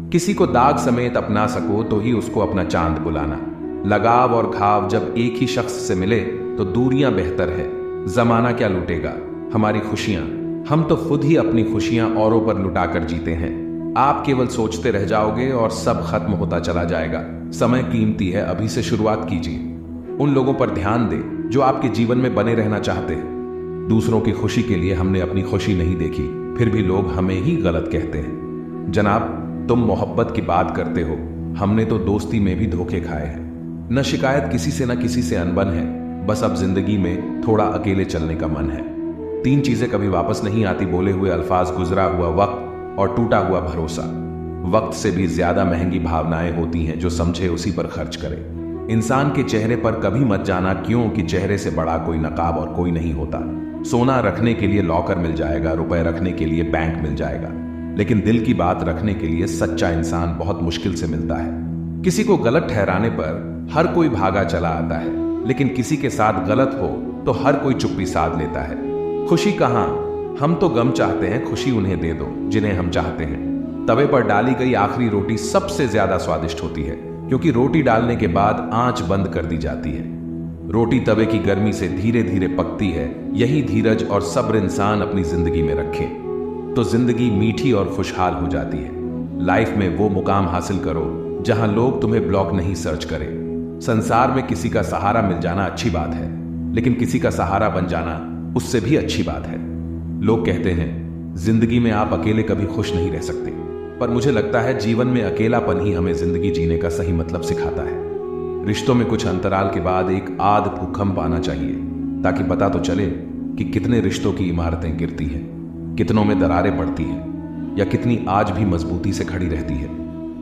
किसी को दाग समेत अपना सको तो ही उसको अपना चांद बुलाना। लगाव और घाव जब एक ही शख्स से मिले तो दूरियां बेहतर है। जमाना क्या लूटेगा हमारी खुशियां, हम तो खुद ही अपनी खुशियां औरों पर लुटाकर जीते हैं। आप केवल सोचते रह जाओगे और सब खत्म होता चला जाएगा। समय कीमती है, अभी से शुरुआत कीजिए। उन लोगों पर ध्यान दें जो आपके जीवन में बने रहना चाहते हैं। दूसरों की खुशी के लिए हमने अपनी खुशी नहीं देखी, फिर भी लोग हमें ही गलत कहते हैं। जनाब, तुम मोहब्बत की बात करते हो, हमने तो दोस्ती में भी धोखे खाए हैं। न शिकायत किसी से, न किसी से अनबन है, बस अब जिंदगी में थोड़ा अकेले चलने का मन है। 3 चीजें कभी वापस नहीं आती, बोले हुए अल्फाज, गुजरा हुआ वक्त और टूटा हुआ भरोसा। वक्त से भी ज्यादा महंगी भावनाएं होती हैं, जो समझे उसी पर खर्च करे। इंसान के चेहरे पर कभी मत जाना, क्यों कि चेहरे से बड़ा कोई नकाब और कोई नहीं होता। सोना रखने के लिए लॉकर मिल जाएगा, रुपए रखने के लिए बैंक मिल जाएगा, लेकिन दिल की बात रखने के लिए सच्चा इंसान बहुत मुश्किल से मिलता है। किसी को गलत ठहराने पर हर कोई भागा चला आता है, लेकिन किसी के साथ गलत हो तो हर कोई चुप्पी साध लेता है। खुशी कहां? हम तो गम चाहते हैं, खुशी उन्हें दे दो जिन्हें हम चाहते हैं। तवे पर डाली गई आखिरी रोटी सबसे ज्यादा स्वादिष्ट होती है, क्योंकि रोटी डालने के बाद आंच बंद कर दी जाती है। रोटी तवे की गर्मी से धीरे धीरे पकती है। यही धीरज और सब्र इंसान अपनी जिंदगी में रखे तो जिंदगी मीठी और खुशहाल हो जाती है। लाइफ में वो मुकाम हासिल करो जहां लोग तुम्हें ब्लॉक नहीं सर्च करें। संसार में किसी का सहारा मिल जाना अच्छी बात है, लेकिन किसी का सहारा बन जाना उससे भी अच्छी बात है। लोग कहते हैं जिंदगी में आप अकेले कभी खुश नहीं रह सकते, पर मुझे लगता है जीवन में अकेलापन ही हमें जिंदगी जीने का सही मतलब सिखाता है। रिश्तों में कुछ अंतराल के बाद एक आध भूकंप आना चाहिए, ताकि पता तो चले कि कितने रिश्तों की इमारतें गिरती हैं, कितनों में दरारें पड़ती हैं, या कितनी आज भी मजबूती से खड़ी रहती है।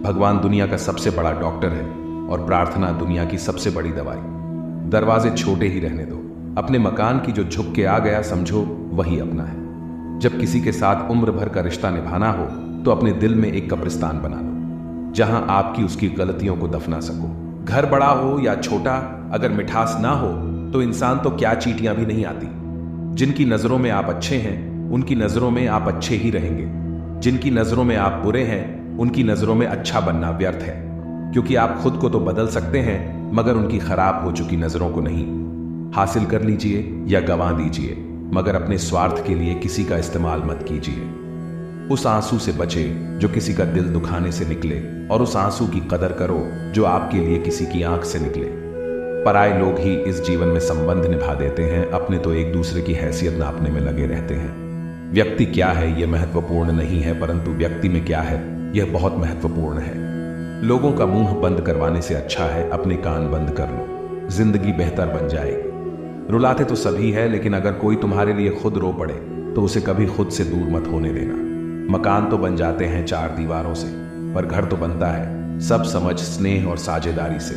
भगवान दुनिया का सबसे बड़ा डॉक्टर है और प्रार्थना दुनिया की सबसे बड़ी दवाई। दरवाजे छोटे ही रहने दो। अपने मकान की जो झुक के आ गया समझो वही अपना है। जब किसी के साथ उम्र भर का रिश्ता निभाना हो तो अपने दिल में एक कब्रिस्तान बना लो, जहां आपकी उसकी गलतियों को दफना सको। घर बड़ा हो या छोटा, अगर मिठास ना हो तो इंसान तो क्या चींटियां भी नहीं आती। जिनकी नजरों में आप अच्छे हैं उनकी नजरों में आप अच्छे ही रहेंगे। जिनकी नजरों में आप बुरे हैं उनकी नजरों में अच्छा बनना व्यर्थ है, क्योंकि आप खुद को तो बदल सकते हैं मगर उनकी खराब हो चुकी नजरों को नहीं। हासिल कर लीजिए या गंवा दीजिए, मगर अपने स्वार्थ के लिए किसी का इस्तेमाल मत कीजिए। उस आंसू से बचे जो किसी का दिल दुखाने से निकले, और उस आंसू की कदर करो जो आपके लिए किसी की आंख से निकले। पराये लोग ही इस जीवन में संबंध निभा देते हैं, अपने तो एक दूसरे की हैसियत नापने में लगे रहते हैं। व्यक्ति क्या है यह महत्वपूर्ण नहीं है, परंतु व्यक्ति में क्या है यह बहुत महत्वपूर्ण है। लोगों का मुंह बंद करवाने से अच्छा है अपने कान बंद कर लो, जिंदगी बेहतर बन जाएगी। रुलाते तो सभी है, लेकिन अगर कोई तुम्हारे लिए खुद रो पड़े तो उसे कभी खुद से दूर मत होने देना। मकान तो बन जाते हैं 4 दीवारों से, पर घर तो बनता है सब समझ, स्नेह और साझेदारी से।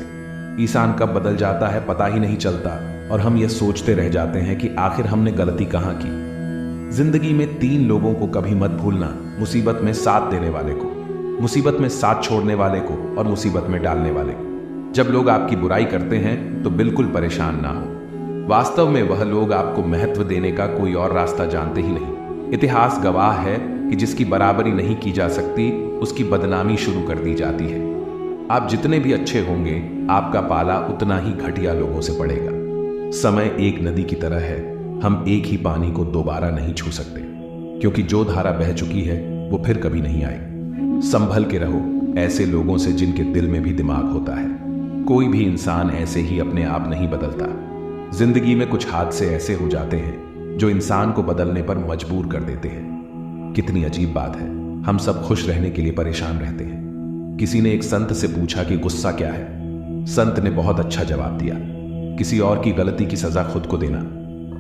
इंसान कब बदल जाता है पता ही नहीं चलता, और हम ये सोचते रह जाते हैं कि आखिर हमने गलती कहां की। जिंदगी में 3 लोगों को कभी मत भूलना, मुसीबत में साथ देने वाले को, मुसीबत में साथ छोड़ने वाले को, और मुसीबत में डालने वाले को। जब लोग आपकी बुराई करते हैं तो बिल्कुल परेशान ना हो। वास्तव में वह लोग आपको महत्व देने का कोई और रास्ता जानते ही नहीं। इतिहास गवाह है कि जिसकी बराबरी नहीं की जा सकती उसकी बदनामी शुरू कर दी जाती है। आप जितने भी अच्छे होंगे आपका पाला उतना ही घटिया लोगों से पड़ेगा। समय एक नदी की तरह है, हम एक ही पानी को दोबारा नहीं छू सकते, क्योंकि जो धारा बह चुकी है वो फिर कभी नहीं आएगी। संभल के रहो ऐसे लोगों से जिनके दिल में भी दिमाग होता है। कोई भी इंसान ऐसे ही अपने आप नहीं बदलता। जिंदगी में कुछ हादसे ऐसे हो जाते हैं जो इंसान को बदलने पर मजबूर कर देते हैं। कितनी अजीब बात है, हम सब खुश रहने के लिए परेशान रहते हैं। किसी ने एक संत से पूछा कि गुस्सा क्या है। संत ने बहुत अच्छा जवाब दिया, किसी और की गलती की सजा खुद को देना।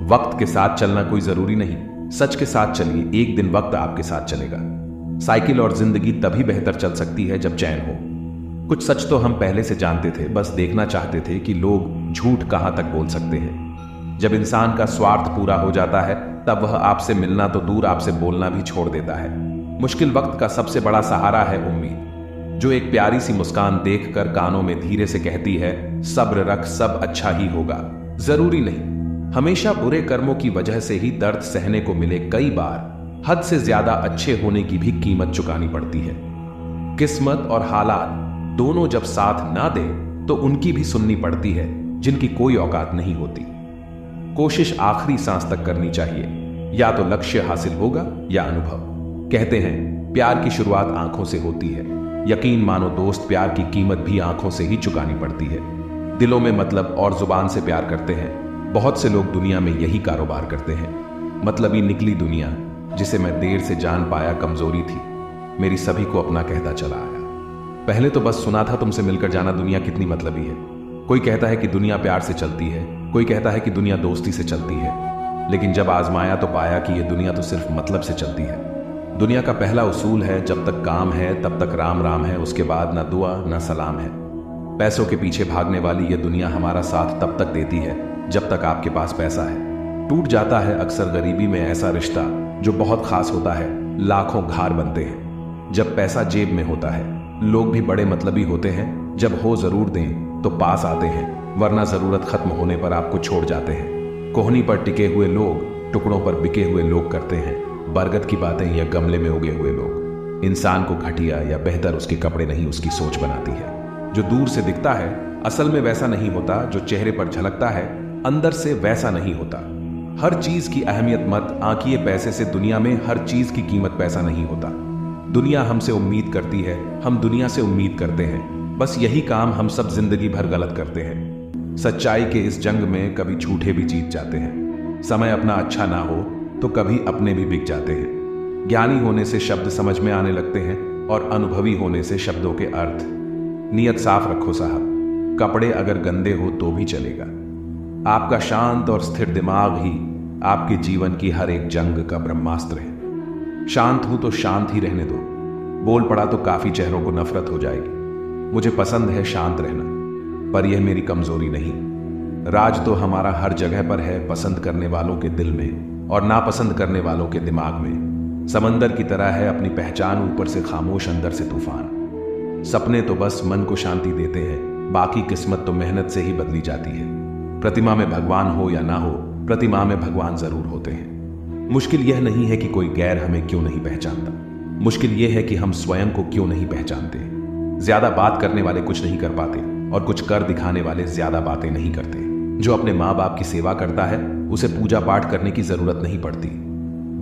वक्त के साथ चलना कोई जरूरी नहीं, सच के साथ चलिए, एक दिन वक्त आपके साथ चलेगा। साइकिल और जिंदगी तभी बेहतर चल सकती है जब चैन हो। कुछ सच तो हम पहले से जानते थे, बस देखना चाहते थे कि लोग झूठ कहां तक बोल सकते हैं। जब इंसान का स्वार्थ पूरा हो जाता है तब वह आपसे मिलना तो दूर आपसे बोलना भी छोड़ देता है। मुश्किल वक्त का सबसे बड़ा सहारा है उम्मीद, जो एक प्यारी सी मुस्कान देखकर कानों में धीरे से कहती है सब्र रख, सब अच्छा ही होगा। जरूरी नहीं हमेशा बुरे कर्मों की वजह से ही दर्द सहने को मिले, कई बार हद से ज्यादा अच्छे होने की भी कीमत चुकानी पड़ती है। किस्मत और हालात दोनों जब साथ ना दे तो उनकी भी सुननी पड़ती है जिनकी कोई औकात नहीं होती। कोशिश आखिरी सांस तक करनी चाहिए, या तो लक्ष्य हासिल होगा या अनुभव। कहते हैं प्यार की शुरुआत आंखों से होती है। यकीन मानो दोस्त, प्यार की कीमत भी आंखों से ही चुकानी पड़ती है। दिलों में मतलब और जुबान से प्यार करते हैं। बहुत से लोग दुनिया में यही कारोबार करते हैं। मतलबी निकली दुनिया, जिसे मैं देर से जान पाया कमजोरी थी, मेरी सभी को अपना कहता चला आया। पहले तो बस सुना था तुमसे मिलकर जाना दुनिया कितनी मतलबी है। कोई कहता है कि दुनिया प्यार से चलती है, कोई कहता है कि दुनिया दोस्ती से चलती है, लेकिन जब आजमाया तो पाया कि यह दुनिया तो सिर्फ मतलब से चलती है। दुनिया का पहला उसूल है, जब तक काम है तब तक राम राम है, उसके बाद ना दुआ ना सलाम है। पैसों के पीछे भागने वाली यह दुनिया हमारा साथ तब तक देती है जब तक आपके पास पैसा है। टूट जाता है अक्सर गरीबी में ऐसा रिश्ता जो बहुत खास होता है, लाखों घार बनते हैं। जब पैसा जेब में होता है लोग भी बड़े मतलबी होते हैं। जब हो जरूर दें तो पास आते हैं, वरना जरूरत खत्म होने पर आपको छोड़ जाते हैं। कोहनी पर टिके हुए लोग टुकड़ों पर बिके हुए लोग करते हैं बरगद की बातें या गमले में उगे हुए लोग। इंसान को घटिया या बेहतर उसके कपड़े नहीं, उसकी सोच बनाती है। जो दूर से दिखता है असल में वैसा नहीं होता, जो चेहरे पर झलकता है अंदर से वैसा नहीं होता। हर चीज की अहमियत मत आंकिए पैसे से, दुनिया में हर चीज की कीमत पैसा नहीं होता। दुनिया हमसे उम्मीद करती है, हम दुनिया से उम्मीद करते हैं। बस यही काम हम सब जिंदगी भर गलत करते हैं। सच्चाई के इस जंग में कभी झूठे भी जीत जाते हैं। समय अपना अच्छा ना हो तो कभी अपने भी बिक जाते हैं। ज्ञानी होने से शब्द समझ में आने लगते हैं और अनुभवी होने से शब्दों के अर्थ। नियत साफ रखो साहब, कपड़े अगर गंदे हो तो भी चलेगा। आपका शांत और स्थिर दिमाग ही आपके जीवन की हर एक जंग का ब्रह्मास्त्र है। शांत हूं तो शांत ही रहने दो। बोल पड़ा तो काफी चेहरों को नफरत हो जाएगी। मुझे पसंद है शांत रहना, पर यह मेरी कमजोरी नहीं। राज तो हमारा हर जगह पर है, पसंद करने वालों के दिल में और नापसंद करने वालों के दिमाग में। समंदर की तरह है अपनी पहचान, ऊपर से खामोश अंदर से तूफान। सपने तो बस मन को शांति देते हैं, बाकी किस्मत तो मेहनत से ही बदली जाती है। प्रतिमा में भगवान हो या ना हो, प्रतिमा में भगवान जरूर होते हैं। मुश्किल यह नहीं है कि कोई गैर हमें क्यों नहीं पहचानता, मुश्किल यह है कि हम स्वयं को क्यों नहीं पहचानते। ज्यादा बात करने वाले कुछ नहीं कर पाते और कुछ कर दिखाने वाले ज्यादा बातें नहीं करते। जो अपने माँ बाप की सेवा करता है उसे पूजा पाठ करने की जरूरत नहीं पड़ती।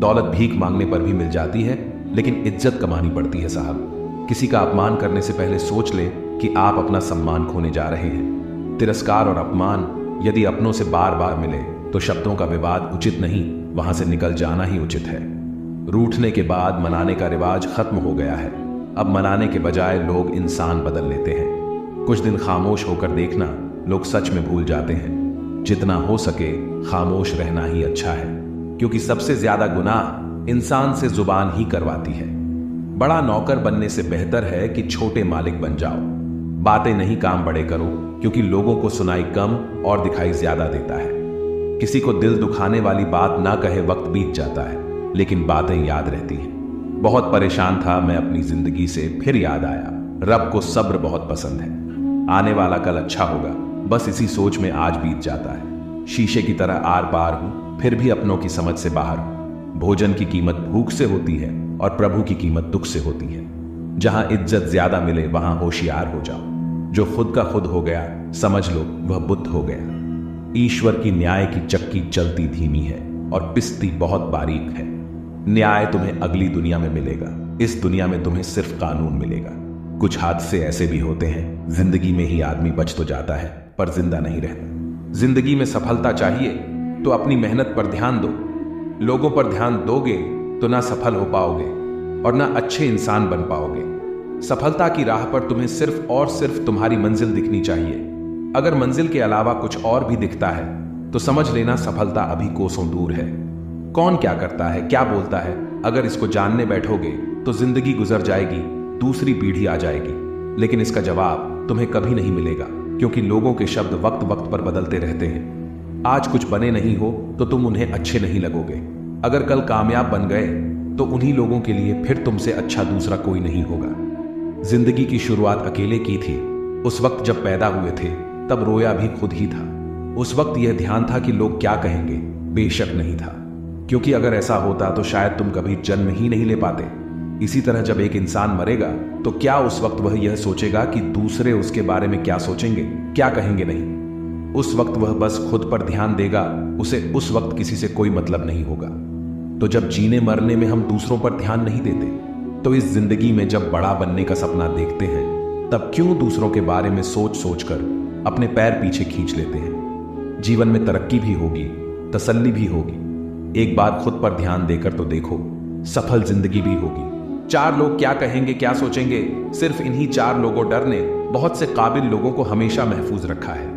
दौलत भीख मांगने पर भी मिल जाती है, लेकिन इज्जत कमानी पड़ती है साहब। किसी का अपमान करने से पहले सोच ले कि आप अपना सम्मान खोने जा रहे हैं। तिरस्कार और अपमान यदि अपनों से बार बार मिले तो शब्दों का विवाद उचित नहीं, वहां से निकल जाना ही उचित है। रूठने के बाद मनाने का रिवाज खत्म हो गया है। अब मनाने के बजाय लोग इंसान बदल लेते हैं। कुछ दिन खामोश होकर देखना, लोग सच में भूल जाते हैं। जितना हो सके खामोश रहना ही अच्छा है, क्योंकि सबसे ज्यादा गुनाह इंसान से जुबान ही करवाती है। बड़ा नौकर बनने से बेहतर है कि छोटे मालिक बन जाओ। बातें नहीं काम बड़े करो, क्योंकि लोगों को सुनाई कम और दिखाई ज्यादा देता है। किसी को दिल दुखाने वाली बात ना कहे, वक्त बीत जाता है लेकिन बातें याद रहती हैं। बहुत परेशान था मैं अपनी जिंदगी से, फिर याद आया रब को सब्र बहुत पसंद है। आने वाला कल अच्छा होगा, बस इसी सोच में आज बीत जाता है। शीशे की तरह आर पार हूं, फिर भी अपनों की समझ से बाहर हूं। भोजन की कीमत भूख से होती है और प्रभु की कीमत दुख से होती है। जहां इज्जत ज्यादा मिले वहां होशियार हो जाओ। जो खुद का खुद हो गया समझ लो वह बुद्ध हो गया। ईश्वर की न्याय की चक्की चलती धीमी है और पिसती बहुत बारीक है। न्याय तुम्हें अगली दुनिया में मिलेगा, इस दुनिया में तुम्हें सिर्फ कानून मिलेगा। कुछ हादसे ऐसे भी होते हैं, जिंदगी में ही आदमी बच तो जाता है पर जिंदा नहीं रहता। जिंदगी में सफलता चाहिए तो अपनी मेहनत पर ध्यान दो। लोगों पर ध्यान दोगे तो ना सफल हो पाओगे और ना अच्छे इंसान बन पाओगे। सफलता की राह पर तुम्हें सिर्फ और सिर्फ तुम्हारी मंजिल दिखनी चाहिए। अगर मंजिल के अलावा कुछ और भी दिखता है तो समझ लेना सफलता अभी कोसों दूर है। कौन क्या करता है, क्या बोलता है, अगर इसको जानने बैठोगे तो जिंदगी गुजर जाएगी, दूसरी पीढ़ी आ जाएगी, लेकिन इसका जवाब तुम्हें कभी नहीं मिलेगा, क्योंकि लोगों के शब्द वक्त वक्त पर बदलते रहते हैं। आज कुछ बने नहीं हो तो तुम उन्हें अच्छे नहीं लगोगे। अगर कल कामयाब बन गए तो उन्हीं लोगों के लिए फिर तुमसे अच्छा दूसरा कोई नहीं होगा। जिंदगी की शुरुआत अकेले की थी। उस वक्त जब पैदा हुए थे तब रोया भी खुद ही था। उस वक्त यह ध्यान था कि लोग क्या कहेंगे, बेशक नहीं था, क्योंकि अगर ऐसा होता तो शायद तुम कभी जन्म ही नहीं ले पाते। इसी तरह जब एक इंसान मरेगा तो क्या उस वक्त वह यह सोचेगा कि दूसरे उसके बारे में क्या सोचेंगे, क्या कहेंगे? नहीं। उस वक्त वह बस खुद पर ध्यान देगा, उसे उस वक्त किसी से कोई मतलब नहीं होगा। तो जब जीने मरने में हम दूसरों पर ध्यान नहीं देते, तो इस जिंदगी में जब बड़ा बनने का सपना देखते हैं, तब क्यों दूसरों के बारे में सोच सोचकर अपने पैर पीछे खींच लेते हैं? जीवन में तरक्की भी होगी, तसल्ली भी होगी। एक बार खुद पर ध्यान देकर तो देखो, सफल जिंदगी भी होगी। 4 लोग क्या कहेंगे, क्या सोचेंगे, सिर्फ इन्हीं 4 लोगों डर ने बहुत से काबिल लोगों को हमेशा महफूज रखा है।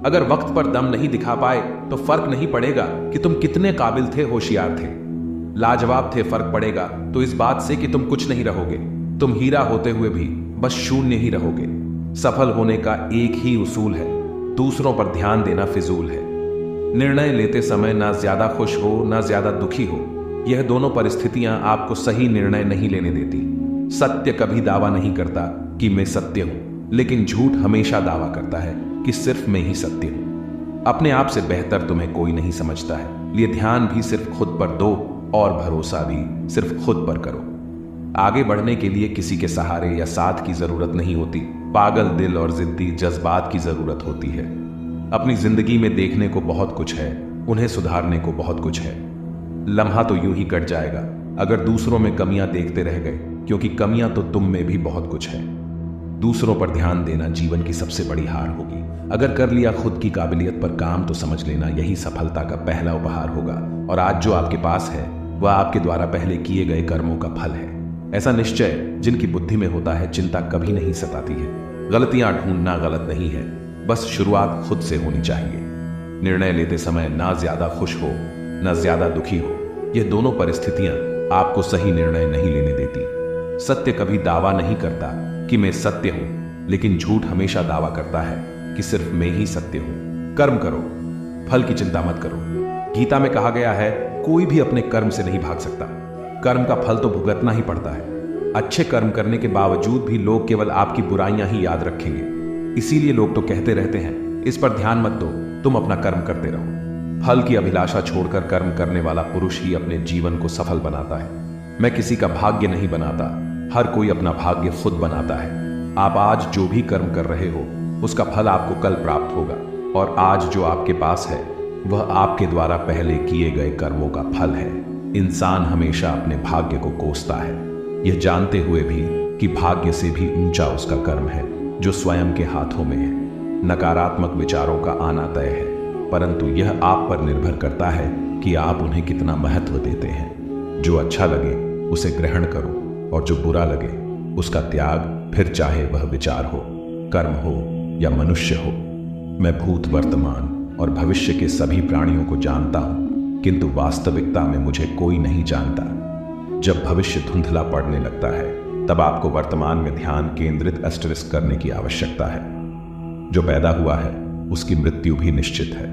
अगर वक्त पर दम नहीं दिखा पाए तो फर्क नहीं पड़ेगा कि तुम कितने काबिल थे, होशियार थे, लाजवाब थे। फर्क पड़ेगा तो इस बात से कि तुम कुछ नहीं रहोगे। तुम हीरा होते हुए भी बस शून्य ही रहोगे। सफल होने का एक ही उसूल है, दूसरों पर ध्यान देना फिजूल है। निर्णय लेते समय ना ज्यादा खुश हो ना ज्यादा दुखी हो, यह दोनों परिस्थितियां आपको सही निर्णय नहीं लेने देती। सत्य कभी दावा नहीं करता कि मैं सत्य हूं, लेकिन झूठ हमेशा दावा करता है कि सिर्फ मैं ही सत्य हूं। अपने आप से बेहतर तुम्हें कोई नहीं समझता है, लिए ध्यान भी सिर्फ खुद पर दो और भरोसा भी सिर्फ खुद पर करो। आगे बढ़ने के लिए किसी के सहारे या साथ की जरूरत नहीं होती, पागल दिल और जिद्दी जज्बात की जरूरत होती है। अपनी जिंदगी में देखने को बहुत कुछ है, उन्हें सुधारने को बहुत कुछ है। लम्हा तो यूं ही कट जाएगा अगर दूसरों में कमियां देखते रह गए, क्योंकि कमियां तो तुम में भी बहुत कुछ है। दूसरों पर ध्यान देना जीवन की सबसे बड़ी हार होगी। अगर कर लिया खुद की काबिलियत पर काम, तो समझ लेना यही सफलता का पहला उपहार होगा। और आज जो आपके पास है वह आपके द्वारा पहले किए गए कर्मों का फल है। ऐसा निश्चय जिनकी बुद्धि में होता है, चिंता कभी नहीं सताती है। गलतियां ढूंढना गलत नहीं है, बस शुरुआत खुद से होनी चाहिए। निर्णय लेते समय ना ज्यादा खुश हो ना ज्यादा दुखी हो, यह दोनों परिस्थितियां आपको सही निर्णय नहीं लेने देती। सत्य कभी दावा नहीं करता कि मैं सत्य हूं, लेकिन झूठ हमेशा दावा करता है कि सिर्फ मैं ही सत्य हूं। कर्म करो, फल की चिंता मत करो। गीता में कहा गया है, कोई भी अपने कर्म से नहीं भाग सकता। कर्म का फल तो भुगतना ही पड़ता है। अच्छे कर्म करने के बावजूद भी लोग केवल आपकी बुराइयां ही याद रखेंगे। इसीलिए लोग तो कहते रहते हैं, इस पर ध्यान मत दो, तुम अपना कर्म करते रहो। फल की अभिलाषा छोड़कर कर्म करने वाला पुरुष ही अपने जीवन को सफल बनाता है। मैं किसी का भाग्य नहीं बनाता, हर कोई अपना भाग्य खुद बनाता है। आप आज जो भी कर्म कर रहे हो, उसका फल आपको कल प्राप्त होगा, और आज जो आपके पास है वह आपके द्वारा पहले किए गए कर्मों का फल है। इंसान हमेशा अपने भाग्य को कोसता है, यह जानते हुए भी कि भाग्य से भी ऊंचा उसका कर्म है जो स्वयं के हाथों में है। नकारात्मक विचारों का आना तय है, परंतु यह आप पर निर्भर करता है कि आप उन्हें कितना महत्व देते हैं। जो अच्छा लगे उसे ग्रहण करो, और जो बुरा लगे उसका त्याग, फिर चाहे वह विचार हो, कर्म हो या मनुष्य हो। मैं भूत, वर्तमान और भविष्य के सभी प्राणियों को जानता हूं, किंतु वास्तविकता में मुझे कोई नहीं जानता। जब भविष्य धुंधला पड़ने लगता है, तब आपको वर्तमान में ध्यान केंद्रित अस्टरिस्क करने की आवश्यकता है। जो पैदा हुआ है उसकी मृत्यु भी निश्चित है।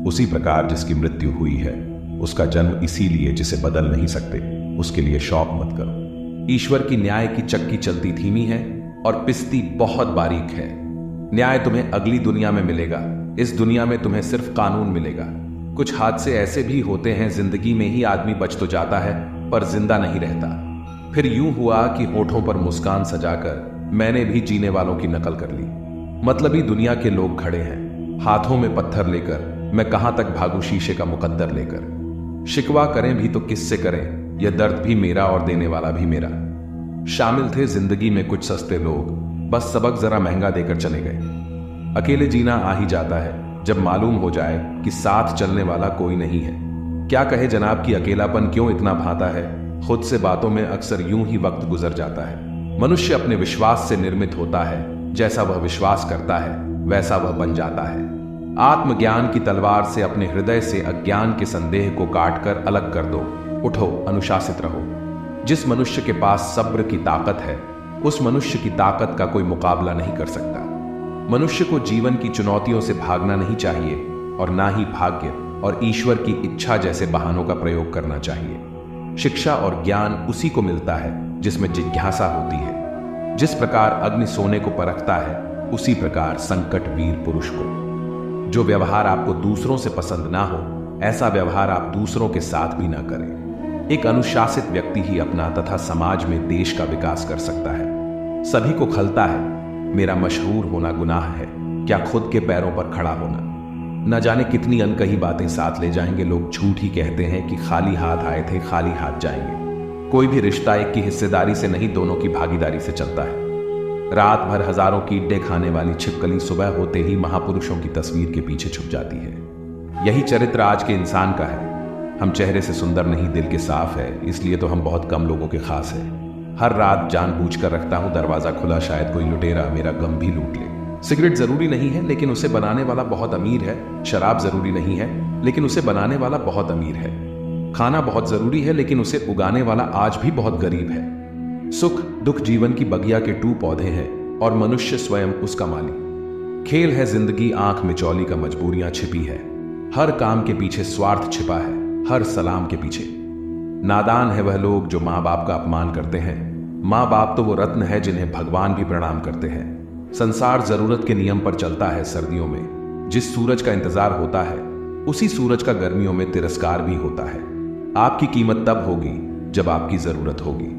उसी प्रकार जिसकी मृत्यु हुई है, उसका जन्म इसीलिए जिसे बदल नहीं सकते, उसके लिए शौक मत करो। ईश्वर की न्याय की चक्की चलती धीमी है और पिसती बहुत बारीक है। न्याय तुम्हें अगली दुनिया में मिलेगा, इस दुनिया में तुम्हें सिर्फ कानून मिलेगा। कुछ हादसे ऐसे भी होते हैं, जिंदगी में ही आदमी बच तो जाता है पर जिंदा नहीं रहता। फिर यूं हुआ कि होठों पर मुस्कान सजाकर मैंने भी जीने वालों की नकल कर ली। मतलबी दुनिया के लोग खड़े हैं, हाथों में पत्थर लेकर। मैं कहां तक भागू शीशे का मुकद्दर लेकर। शिकवा करें भी तो किससे करें, यह दर्द भी मेरा और देने वाला भी मेरा। शामिल थे जिंदगी में कुछ सस्ते लोग, बस सबक जरा महंगा देकर चले गए। अकेले जीना आ ही जाता है जब मालूम हो जाए कि साथ चलने वाला कोई नहीं है। क्या कहे जनाब कि अकेलापन क्यों इतना भाता है, खुद से बातों में अक्सर यूं ही वक्त गुजर जाता है। मनुष्य अपने विश्वास से निर्मित होता है, जैसा वह विश्वास करता है वैसा वह बन जाता है। आत्मज्ञान की तलवार से अपने हृदय से अज्ञान के संदेह को काटकर अलग कर दो। उठो, अनुशासित रहो। जिस मनुष्य के पास सब्र की ताकत है, उस मनुष्य की ताकत का कोई मुकाबला नहीं कर सकता। मनुष्य को जीवन की चुनौतियों से भागना नहीं चाहिए, और ना ही भाग्य और ईश्वर की इच्छा जैसे बहानों का प्रयोग करना चाहिए। शिक्षा और ज्ञान उसी को मिलता है जिसमें जिज्ञासा होती है। जिस प्रकार अग्नि सोने को परखता है, उसी प्रकार संकट वीर पुरुष को। जो व्यवहार आपको दूसरों से पसंद ना हो, ऐसा व्यवहार आप दूसरों के साथ भी ना करें। एक अनुशासित व्यक्ति ही अपना तथा समाज में देश का विकास कर सकता है। सभी को खलता है, मेरा मशहूर होना गुनाह है, क्या खुद के पैरों पर खड़ा होना। न जाने कितनी अनकही बातें साथ ले जाएंगे लोग। झूठ ही कहते हैं कि खाली हाथ आए थे खाली हाथ जाएंगे। कोई भी रिश्ता एक की हिस्सेदारी से नहीं, दोनों की भागीदारी से चलता है। रात भर हजारों की ईंटें खाने वाली छिपकली सुबह होते ही महापुरुषों की तस्वीर के पीछे छुप जाती है। यही चरित्र आज के इंसान का है। हम चेहरे से सुंदर नहीं, दिल के साफ है, इसलिए तो हम बहुत कम लोगों के खास है। हर रात जानबूझकर रखता हूं दरवाजा खुला, शायद कोई लुटेरा मेरा गम भी लूट ले। सिगरेट जरूरी नहीं है लेकिन उसे बनाने वाला बहुत अमीर है। शराब जरूरी नहीं है लेकिन उसे बनाने वाला बहुत अमीर है। खाना बहुत जरूरी है लेकिन उसे उगाने वाला आज भी बहुत गरीब है। सुख दुख जीवन की बगिया के 2 पौधे हैं और मनुष्य स्वयं उसका मालिक। खेल है जिंदगी आंख में चौली का, मजबूरियां छिपी है। हर काम के पीछे स्वार्थ छिपा है, हर सलाम के पीछे। नादान है वह लोग जो माँ बाप का अपमान करते हैं। माँ बाप तो वो रत्न है जिन्हें भगवान भी प्रणाम करते हैं। संसार जरूरत के नियम पर चलता है। सर्दियों में जिस सूरज का इंतजार होता है उसी सूरज का गर्मियों में तिरस्कार भी होता है। आपकी कीमत तब होगी जब आपकी जरूरत होगी।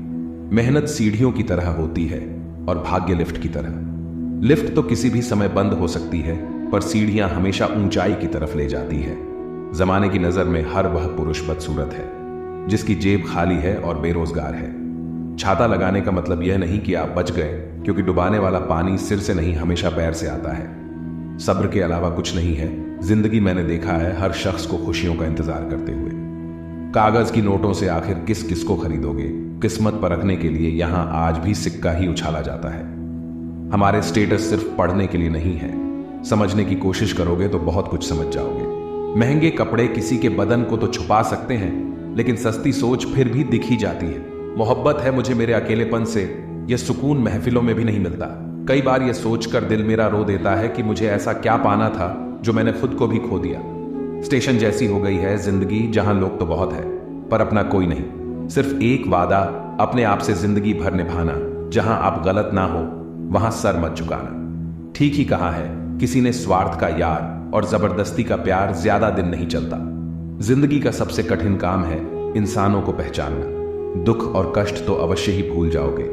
मेहनत सीढ़ियों की तरह होती है और भाग्य लिफ्ट की तरह। लिफ्ट तो किसी भी समय बंद हो सकती है पर सीढ़ियां हमेशा ऊंचाई की तरफ ले जाती है। जमाने की नजर में हर वह पुरुष बदसूरत है जिसकी जेब खाली है और बेरोजगार है। छाता लगाने का मतलब यह नहीं कि आप बच गए, क्योंकि डुबाने वाला पानी सिर से नहीं हमेशा पैर से आता है। सब्र के अलावा कुछ नहीं है। जिंदगी मैंने देखा है हर शख्स को खुशियों का इंतजार करते हुए। कागज की नोटों से आखिर किस किस को खरीदोगे। किस्मत परखने के लिए यहां आज भी सिक्का ही उछाला जाता है। हमारे स्टेटस सिर्फ पढ़ने के लिए नहीं है। समझने की कोशिश करोगे तो बहुत कुछ समझ जाओगे। महंगे कपड़े किसी के बदन को तो छुपा सकते हैं लेकिन सस्ती सोच फिर भी दिख ही जाती है। मोहब्बत है मुझे मेरे अकेलेपन से, यह सुकून महफिलों में भी नहीं मिलता। कई बार यह सोचकर दिल मेरा रो देता है कि मुझे ऐसा क्या पाना था जो मैंने खुद को भी खो दिया। स्टेशन जैसी हो गई है जिंदगी, जहां लोग तो बहुत है पर अपना कोई नहीं। सिर्फ एक वादा अपने आप से जिंदगी भर निभाना, जहां आप गलत ना हो वहां सर मत झुकाना। ठीक ही कहा है किसी ने, स्वार्थ का यार और जबरदस्ती का प्यार ज्यादा दिन नहीं चलता। जिंदगी का सबसे कठिन काम है इंसानों को पहचानना। दुख और कष्ट तो अवश्य ही भूल जाओगे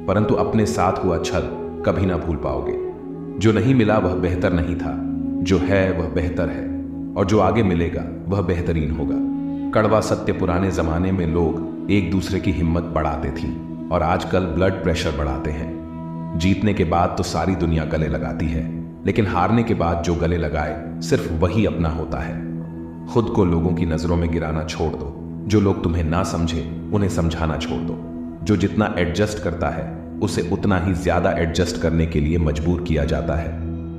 परंतु अपने साथ हुआ छल कभी ना भूल पाओगे। जो नहीं मिला वह बेहतर नहीं था, जो है वह बेहतर है और जो आगे मिलेगा वह बेहतरीन होगा। कड़वा सत्य, पुराने जमाने में लोग एक दूसरे की हिम्मत बढ़ाते थी और आजकल ब्लड प्रेशर बढ़ाते हैं। जीतने के बाद तो सारी दुनिया गले लगाती है लेकिन हारने के बाद जो गले लगाए सिर्फ वही अपना होता है। खुद को लोगों की नजरों में गिराना छोड़ दो। जो लोग तुम्हें ना समझे उन्हें समझाना छोड़ दो। जो जितना एडजस्ट करता है उसे उतना ही ज्यादा एडजस्ट करने के लिए मजबूर किया जाता है।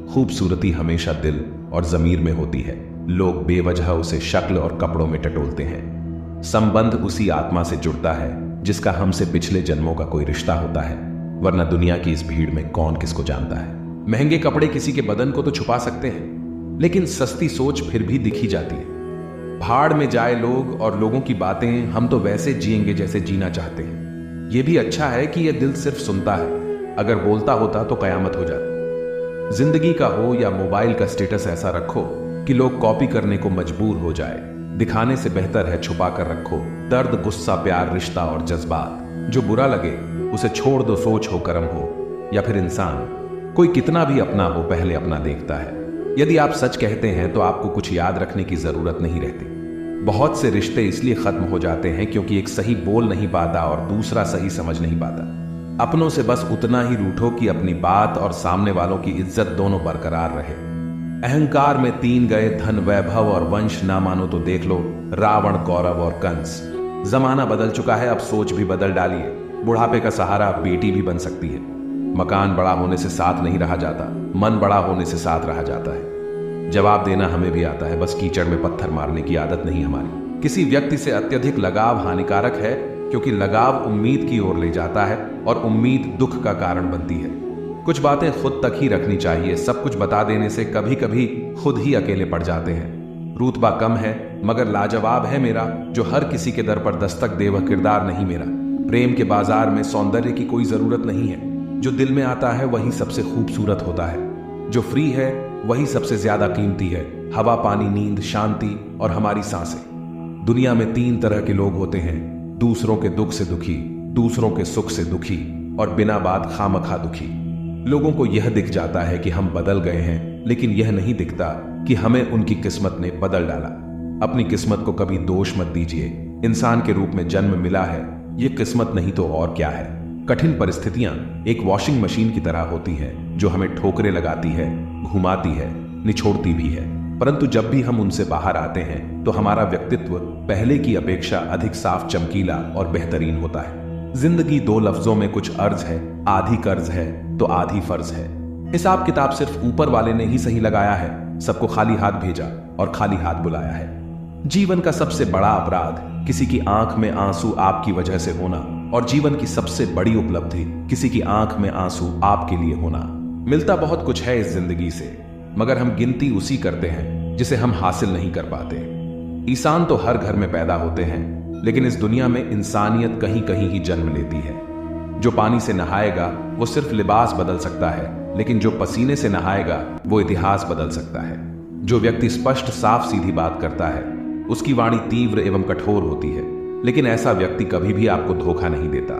खूबसूरती हमेशा दिल और जमीर में होती है। लोग बेवजह उसे शक्ल और कपड़ों में टटोलते हैं। संबंध उसी आत्मा से जुड़ता है जिसका हमसे पिछले जन्मों का कोई रिश्ता होता है, वरना दुनिया की इस भीड़ में कौन किसको जानता है। महंगे कपड़े किसी के बदन को तो छुपा सकते हैं लेकिन सस्ती सोच फिर भी दिखी जाती है। भाड़ में जाए लोग और लोगों की बातें, हम तो वैसे जिएंगे जैसे जीना चाहते हैं। यह भी अच्छा है कि यह दिल सिर्फ सुनता है, अगर बोलता होता तो कयामत हो जाती। जिंदगी का हो या मोबाइल का स्टेटस ऐसा रखो कि लोग कॉपी करने को मजबूर हो जाए। दिखाने से बेहतर है छुपा कर रखो दर्द, गुस्सा, प्यार, रिश्ता और जज्बात। जो बुरा लगे उसे छोड़ दो, सोच हो, कर्म हो या फिर इंसान। कोई कितना भी अपना हो पहले अपना देखता है। यदि आप सच कहते हैं तो आपको कुछ याद रखने की जरूरत नहीं रहती। बहुत से रिश्ते इसलिए खत्म हो जाते हैं क्योंकि एक सही बोल नहीं पाता और दूसरा सही समझ नहीं पाता। अपनों से बस उतना ही रूठो कि अपनी बात और सामने वालों की इज्जत दोनों बरकरार रहे। अहंकार में 3 गए, धन, वैभव और वंश। ना मानो तो देख लो रावण, कौरव और कंस। जमाना बदल चुका है, अब सोच भी बदल डालिए। बुढ़ापे का सहारा बेटी भी बन सकती है। मकान बड़ा होने से साथ नहीं रहा जाता, मन बड़ा होने से साथ रहा जाता है। जवाब देना हमें भी आता है, बस कीचड़ में पत्थर मारने की आदत नहीं हमारी। किसी व्यक्ति से अत्यधिक लगाव हानिकारक है क्योंकि लगाव उम्मीद की ओर ले जाता है और उम्मीद दुख का कारण बनती है। कुछ बातें खुद तक ही रखनी चाहिए। सब कुछ बता देने से कभी कभी खुद ही अकेले पड़ जाते हैं। रुतबा कम है मगर लाजवाब है मेरा, जो हर किसी के दर पर दस्तक दे वह किरदार नहीं मेरा। प्रेम के बाजार में सौंदर्य की कोई जरूरत नहीं है। जो दिल में आता है वही सबसे खूबसूरत होता है। जो फ्री है वही सबसे ज्यादा कीमती है। हवा, पानी, नींद, शांति और हमारी सांसें। दुनिया में 3 तरह के लोग होते हैं, दूसरों के दुख से दुखी, दूसरों के सुख से दुखी और बिना बात खामखा दुखी। लोगों को यह दिख जाता है कि हम बदल गए हैं, लेकिन यह नहीं दिखता कि हमें उनकी किस्मत ने बदल डाला। अपनी किस्मत को कभी दोष मत दीजिए। इंसान के रूप में जन्म मिला है, यह किस्मत नहीं तो और क्या है। कठिन परिस्थितियां एक वॉशिंग मशीन की तरह होती हैं, जो हमें ठोकरें लगाती है, घुमाती है, निचोड़ती भी है, परंतु जब भी हम उनसे बाहर आते हैं तो हमारा व्यक्तित्व पहले की अपेक्षा अधिक साफ, चमकीला और बेहतरीन होता है। जिंदगी दो लफ्जों में कुछ अर्ज है, आधी कर्ज है तो आधी फर्ज है। हिसाब किताब सिर्फ ऊपर वाले ने ही सही लगाया है, सबको खाली हाथ भेजा और खाली हाथ बुलाया है। जीवन का सबसे बड़ा अपराध किसी की आंख में आंसू आपकी वजह से होना, और जीवन की सबसे बड़ी उपलब्धि किसी की आंख में आंसू आपके लिए होना। मिलता बहुत कुछ है इस जिंदगी से, मगर हम गिनती उसी करते हैं जिसे हम हासिल नहीं कर पाते। इंसान तो हर घर में पैदा होते हैं, लेकिन इस दुनिया में इंसानियत कहीं कहीं ही जन्म लेती है। जो पानी से नहाएगा वो सिर्फ लिबास बदल सकता है, लेकिन जो पसीने से नहाएगा वो इतिहास बदल सकता है। जो व्यक्ति स्पष्ट, साफ सीधी बात करता है उसकी वाणी तीव्र एवं कठोर होती है, लेकिन ऐसा व्यक्ति कभी भी आपको धोखा नहीं देता।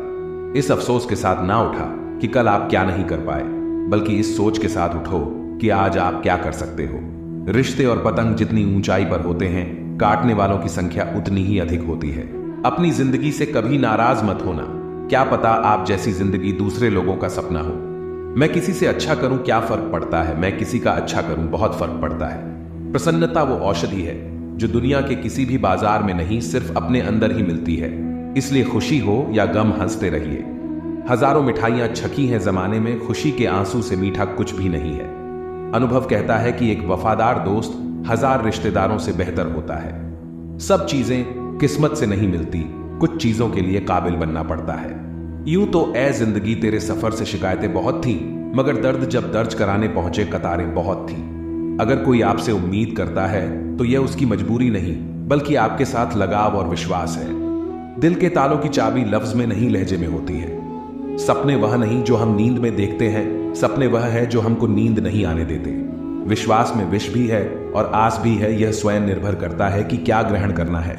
इस अफसोस के साथ ना उठा कि कल आप क्या नहीं कर पाए, बल्कि इस सोच के साथ उठो कि आज आप क्या कर सकते हो। रिश्ते और पतंग जितनी ऊंचाई पर होते हैं, काटने वालों की संख्या उतनी ही अधिक होती है। अपनी जिंदगी से कभी नाराज मत होना, क्या पता आप जैसी जिंदगी दूसरे लोगों का सपना हो। मैं किसी से अच्छा करूं क्या फर्क पड़ता है, मैं किसी का अच्छा करूं बहुत फर्क पड़ता है। प्रसन्नता वो औषधि है जो दुनिया के किसी भी बाजार में नहीं, सिर्फ अपने अंदर ही मिलती है। इसलिए खुशी हो या गम, हंसते रहिए। हजारों मिठाइयां छकी हैं जमाने में, खुशी के आंसू से मीठा कुछ भी नहीं है। अनुभव कहता है कि एक वफादार दोस्त हजार रिश्तेदारों से बेहतर होता है। सब चीजें किस्मत से नहीं मिलती, कुछ चीजों के लिए काबिल बनना पड़ता है। यूं तो ए जिंदगी तेरे सफर से शिकायतें बहुत थी, मगर दर्द जब दर्ज कराने पहुंचे कतारें बहुत थी। अगर कोई आपसे उम्मीद करता है तो यह उसकी मजबूरी नहीं, बल्कि आपके साथ लगाव और विश्वास है। दिल के तालों की चाबी लफ्ज में नहीं, लहजे में होती है। सपने वह नहीं जो हम नींद में देखते हैं, सपने वह है जो हमको नींद नहीं आने देते। विश्वास में विष भी है और आस भी है, यह स्वयं निर्भर करता है कि क्या ग्रहण करना है।